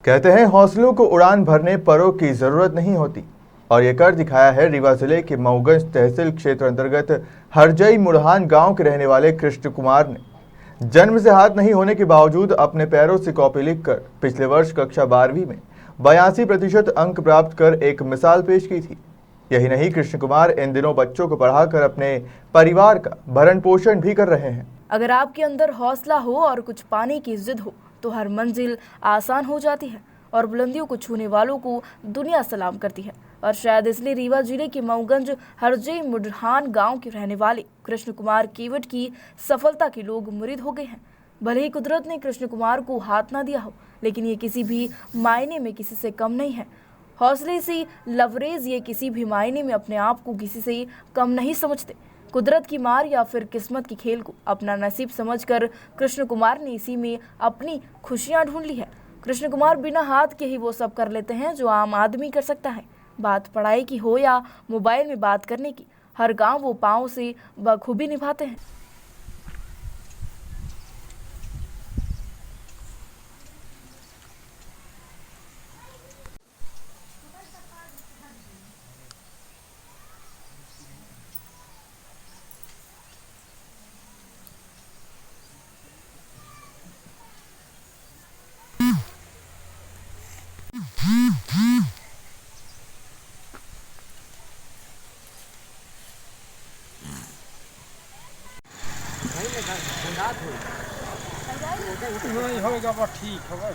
कहते हैं हौसलों को उड़ान भरने परों की जरूरत नहीं होती, और ये कर दिखाया है रीवा जिले के मऊगंज तहसील क्षेत्र अंतर्गत हरजई मुढ़ान गांव के रहने वाले कृष्ण कुमार ने। जन्म से हाथ नहीं होने के बावजूद अपने पैरों से कॉपी लिखकर पिछले वर्ष कक्षा 12वीं में 82% अंक प्राप्त कर एक मिसाल पेश की थी। यही नहीं, कृष्ण कुमार इन दिनों बच्चों को पढ़ाकर अपने परिवार का भरण पोषण भी कर रहे हैं। अगर आपके अंदर हौसला हो और कुछ पाने की जिद हो तो हर मंजिल आसान हो जाती है और बुलंदियों को छूने वालों को दुनिया सलाम करती है। और शायद इसलिए रीवा जिले के मऊगंज हरजई मुढ़ान गांव के रहने वाले कृष्ण कुमार केवट की सफलता के लोग मुरीद हो गए हैं। भले ही कुदरत ने कृष्ण कुमार को हाथ ना दिया हो, लेकिन ये किसी भी मायने में किसी से कम नहीं है। हौसले से लवरेज ये किसी भी मायने में अपने आप को किसी से कम नहीं समझते। कुदरत की मार या फिर किस्मत की खेल को अपना नसीब समझकर कृष्ण कुमार ने इसी में अपनी खुशियां ढूंढ ली है। कृष्ण कुमार बिना हाथ के ही वो सब कर लेते हैं जो आम आदमी कर सकता है। बात पढ़ाई की हो या मोबाइल में बात करने की, हर काम वो पाँव से बखूबी निभाते हैं। नहीं होगा बस ठीक होगा।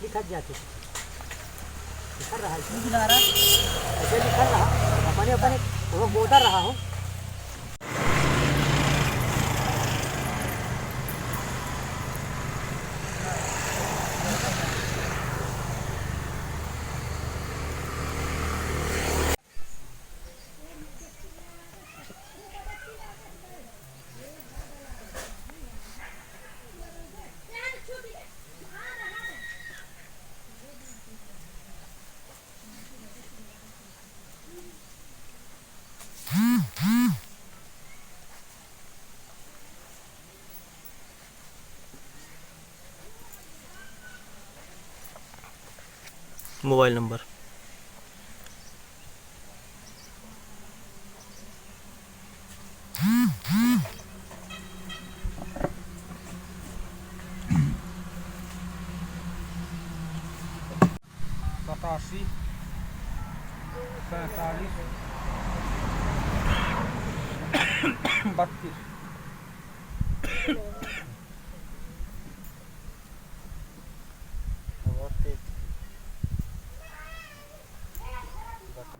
लिखा जाते लिखा रहा है ऐसे लिखा रहा अपने अपने वो बोता रहा हो। Mobile number 87 47 32।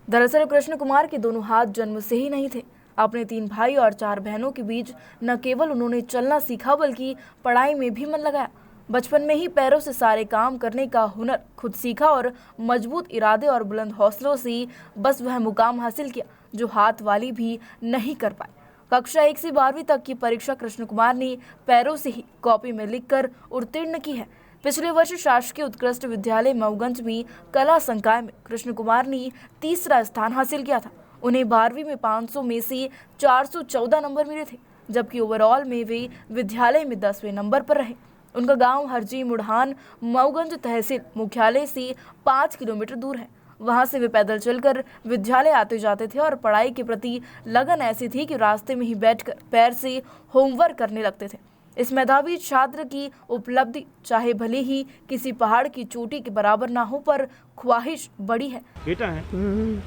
दरअसल कृष्ण कुमार के दोनों हाथ जन्म से ही नहीं थे। अपने 3 भाई और 4 बहनों के बीच न केवल उन्होंने चलना सीखा बल्कि पढ़ाई में भी मन लगाया। बचपन में ही पैरों से सारे काम करने का हुनर खुद सीखा और मजबूत इरादे और बुलंद हौसलों से बस वह मुकाम हासिल किया जो हाथ वाली भी नहीं कर पाए। कक्षा 1 से 12वीं तक की परीक्षा कृष्ण कुमार ने पैरों से ही कॉपी में लिखकर उत्तीर्ण की है। पिछले वर्ष शासकीय उत्कृष्ट विद्यालय मऊगंज में कला संकाय में कृष्ण कुमार ने 3रा स्थान हासिल किया था। उन्हें 12वीं में 500 में से 414 नंबर मिले थे, जबकि ओवरऑल में वे विद्यालय में 10वें नंबर पर रहे। उनका गांव हरजई मुढ़ान मऊगंज तहसील मुख्यालय से 5 किलोमीटर दूर है। वहां से वे पैदल चलकर विद्यालय आते जाते थे और पढ़ाई के प्रति लगन ऐसी थी कि रास्ते में ही बैठकर पैर से होमवर्क करने लगते थे। इस मेधावी छात्र की उपलब्धि चाहे भले ही किसी पहाड़ की चोटी के बराबर ना हो, पर ख्वाहिश बड़ी है। बेटा है,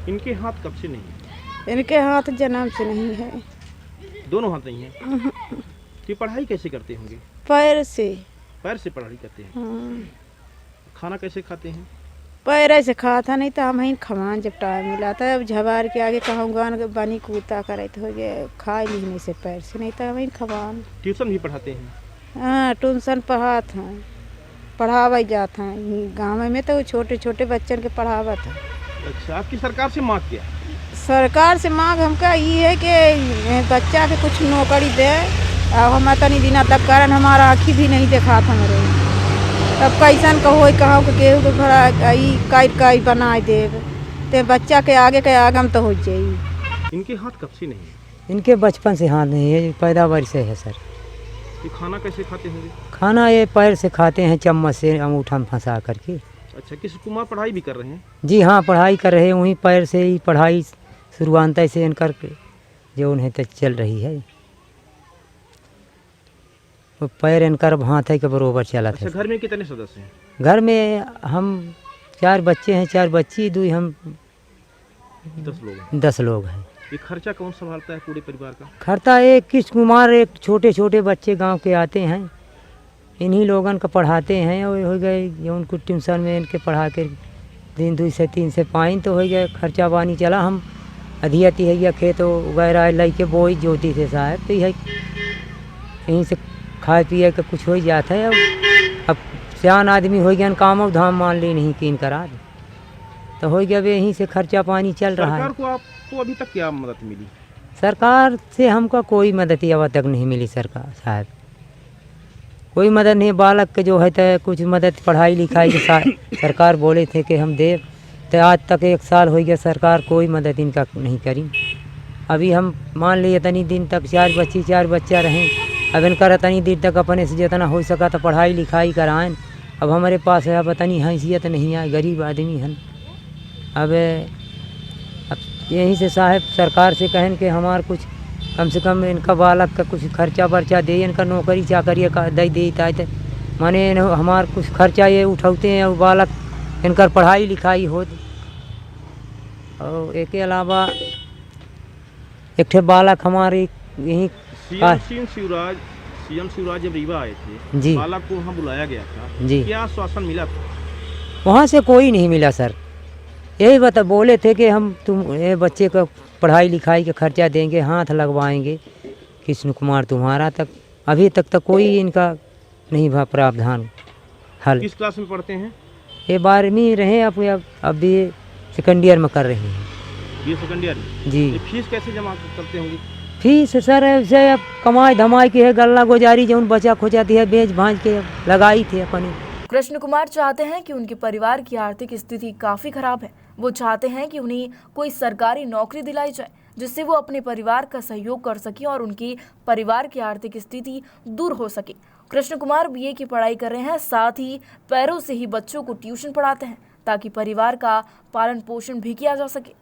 इनके हाथ कब से नहीं है? इनके हाथ जन्म से नहीं है। दोनों हाथ नहीं है। तो पढ़ाई कैसे करते होंगे? पैर से। पैर से पढ़ाई करते हैं। खाना कैसे खाते हैं? पैर से खाता नहीं तो हम ही खवान जब टाइम मिला था। अब झबार के आगे कहूँगा बनी कूता करे तो हो गया खाए नहीं से पैर से, नहीं तो हम ही खवान। ट्यूशन भी पढ़ाते हैं? हाँ, ट्यूशन पढ़ाते हैं, पढ़ावा जाता है गाँव में तो छोटे छोटे बच्चन के पढ़ावा था। अच्छा, आपकी सरकार से मांग क्या? सरकार से मांग हमका ये है कि बच्चा के कुछ नौकरी दे अब हम तनी दिना तक कारण हमारा आँखी भी नहीं देखा था हमरे। तब कैसन कहो कहो के केहू के घर आई काई बनाए देव ते बच्चा के आगम तो हो जाई। इनके हाथ कब से नहीं है? इनके बचपन से हाथ नहीं है, पैदावार से है सर। ये खाना कैसे खाते होंगे? खाना ये पैर से खाते हैं, चम्मच से अंगूठा में फंसा करके। अच्छा, कृष्ण कुमार पढ़ाई भी कर रहे हैं? जी हाँ, पढ़ाई कर रहे हैं, वहीं पैर से ही पढ़ाई शुरुआत से इनकर जो उन्हें तक चल रही है। वो पैर इनकर हाथ है के बरोबर चला था। अच्छा, घर में कितने सदस्य हैं? घर में हम 4 बच्चे हैं, 4 बच्ची, 2 हम 10 लोग हैं। 10 लोग हैं। ये खर्चा कौन संभालता है पूरे परिवार का? खर्चा एक कृष्ण कुमार, एक छोटे छोटे बच्चे गांव के आते हैं, इन्हीं लोगन को पढ़ाते हैं। और हो गए जो उनको ट्यूशन में इनके पढ़ा के दिन 2 से 3 से 5 तो हो गया खर्चा पानी चला। हम अधियती है या खेत वगैरह लाई के बोई जोती थे साहब, तो यही यहीं से खाए पिए के कुछ हो जाता है। अब सियान आदमी हो गया, काम और धाम मान ली नहीं कीन करा तो हो गया, यहीं से खर्चा पानी चल रहा है। सरकार को आपको अभी तक क्या मदद मिली? सरकार से हमको कोई मदद अब तक नहीं मिली। सरकार साहब कोई मदद नहीं। बालक के जो है तो कुछ मदद पढ़ाई लिखाई के साथ सरकार बोले थे कि हम दे, तो आज तक 1 साल हो गया सरकार कोई मदद इनका नहीं करी। अभी हम मान लिए तनी दिन तक 4 बच्ची 4 बच्चा रहें, अब इनका तनी देर तक अपने से जितना हो सका तो पढ़ाई लिखाई कराएं। अब हमारे पास है अब तनी हैसियत नहीं है, गरीब आदमी हैं। अब यहीं से साहब सरकार से कहें कि हमार कुछ कम से कम इनका बालक का कुछ खर्चा वर्चा दे, इनका नौकरी चाकरी का दे देता है, माने हमार कुछ खर्चा ये उठाते हैं और बालक इनकर पढ़ाई लिखाई हो। और एक के अलावा एक ठे बालक हमारे यहीं सीएम शिवराज जब रीवा आए थे जी, बालक को वहाँ बुलाया गया था जी, क्या आश्वासन मिला था? वहाँ से कोई नहीं मिला सर। यही बोले थे कि हम ये बच्चे को पढ़ाई लिखाई का खर्चा देंगे, हाथ लगवाएंगे कृष्ण कुमार तुम्हारा। तक अभी तक तो कोई इनका नहीं भा प्रावधान हल। किस क्लास में पढ़ते हैं? ये 12वीं रहे, अब ये सेकंड ईयर में कर रहे हैं। ये सेकंड ईयर में? जी। ये फीस कैसे जमा करते होंगे? फीस सर ऐसे अब कमाई धमाई की है, गल्ला गुजारी जो बचा खोजाती है बेच भांज के लगाई थी अपनी। कृष्ण कुमार चाहते हैं कि उनके परिवार की आर्थिक स्थिति काफी खराब है। वो चाहते हैं कि उन्हें कोई सरकारी नौकरी दिलाई जाए जिससे वो अपने परिवार का सहयोग कर सके और उनकी परिवार की आर्थिक स्थिति दूर हो सके। कृष्ण कुमार बीए की पढ़ाई कर रहे हैं, साथ ही पैरों से ही बच्चों को ट्यूशन पढ़ाते हैं ताकि परिवार का पालन पोषण भी किया जा सके।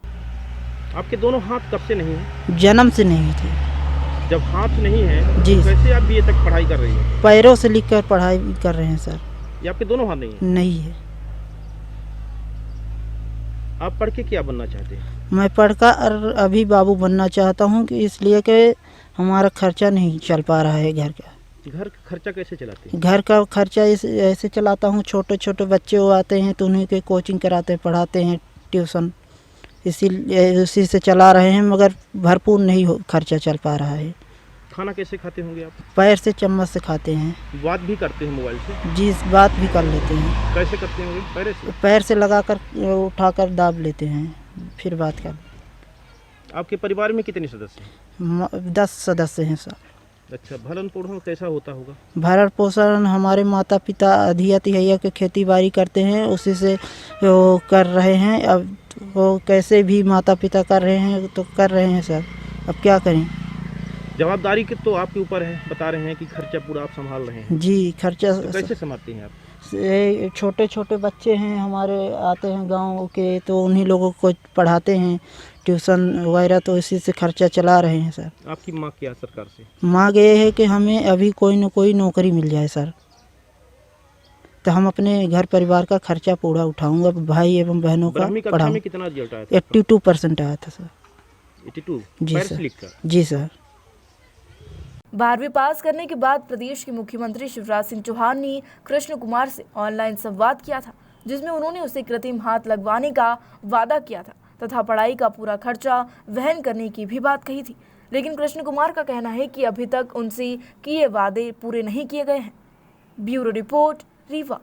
आपके दोनों हाथ कब से नहीं है? जन्म से नहीं थे। जब हाथ नहीं है जी, तो कैसे आप बीए तक पढ़ाई कर रही हैं? पैरों से लिखकर पढ़ाई कर रहे हैं सर। ये आपके दोनों हाथ नहीं है? नहीं है। आप पढ़ के क्या बनना चाहते हैं? मैं पढ़कर अभी बाबू बनना चाहता हूँ कि इसलिए कि हमारा खर्चा नहीं चल पा रहा है घर का। घर का खर्चा कैसे चलाते हैं? घर का खर्चा ऐसे चलाता हूँ, छोटे छोटे बच्चे वो आते हैं तो उन्हीं के कोचिंग कराते हैं, पढ़ाते हैं, ट्यूशन, इसी से चला रहे हैं, मगर भरपूर नहीं खर्चा चल पा रहा है। खाना कैसे खाते होंगे आप? पैर से चम्मच से खाते हैं। बात भी करते हैं मोबाइल से? जी, बात भी कर लेते हैं। कैसे करते होंगे? पैर से? पैर से लगाकर उठाकर दाब लेते हैं, फिर बात कर। आपके परिवार में कितने सदस्य हैं? 10 सदस्य हैं सर। अच्छा, भरण पोषण कैसा होता होगा? भरण पोषण हमारे माता पिता अधियती हैया के खेती बाड़ी करते हैं, उसी से वो कर रहे हैं। अब वो कैसे भी माता पिता कर रहे हैं तो कर रहे हैं सर, अब क्या करें। जवाबदारी के तो आपके ऊपर है, बता रहे हैं कि खर्चा पूरा आप संभाल रहे हैं। जी, खर्चा तो कैसे संभालते हैं आप? छोटे छोटे बच्चे हैं हमारे, आते हैं गांव के, तो उन्हीं लोगों को पढ़ाते हैं ट्यूशन वगैरह, तो इसी से खर्चा चला रहे हैं सर। आपकी मांग क्या है सरकार से? मांग ये है कि हमें अभी कोई न कोई नौकरी मिल जाए सर, तो हम अपने घर परिवार का खर्चा पूरा उठाऊंगा, भाई एवं बहनों का पढ़ाऊंगा। कितना रिजल्ट आया था? 82% आया था सर। 82? जी पैर सर। से लिखकर? जी सर। 12वीं पास करने के बाद प्रदेश के मुख्यमंत्री शिवराज सिंह चौहान ने कृष्ण कुमार से ऑनलाइन संवाद किया था, जिसमें उन्होंने उसे कृत्रिम हाथ लगवाने का वादा किया था तथा पढ़ाई का पूरा खर्चा वहन करने की भी बात कही थी। लेकिन कृष्ण कुमार का कहना है कि अभी तक उनसे किए वादे पूरे नहीं किए गए हैं। Bureau report, Rewa.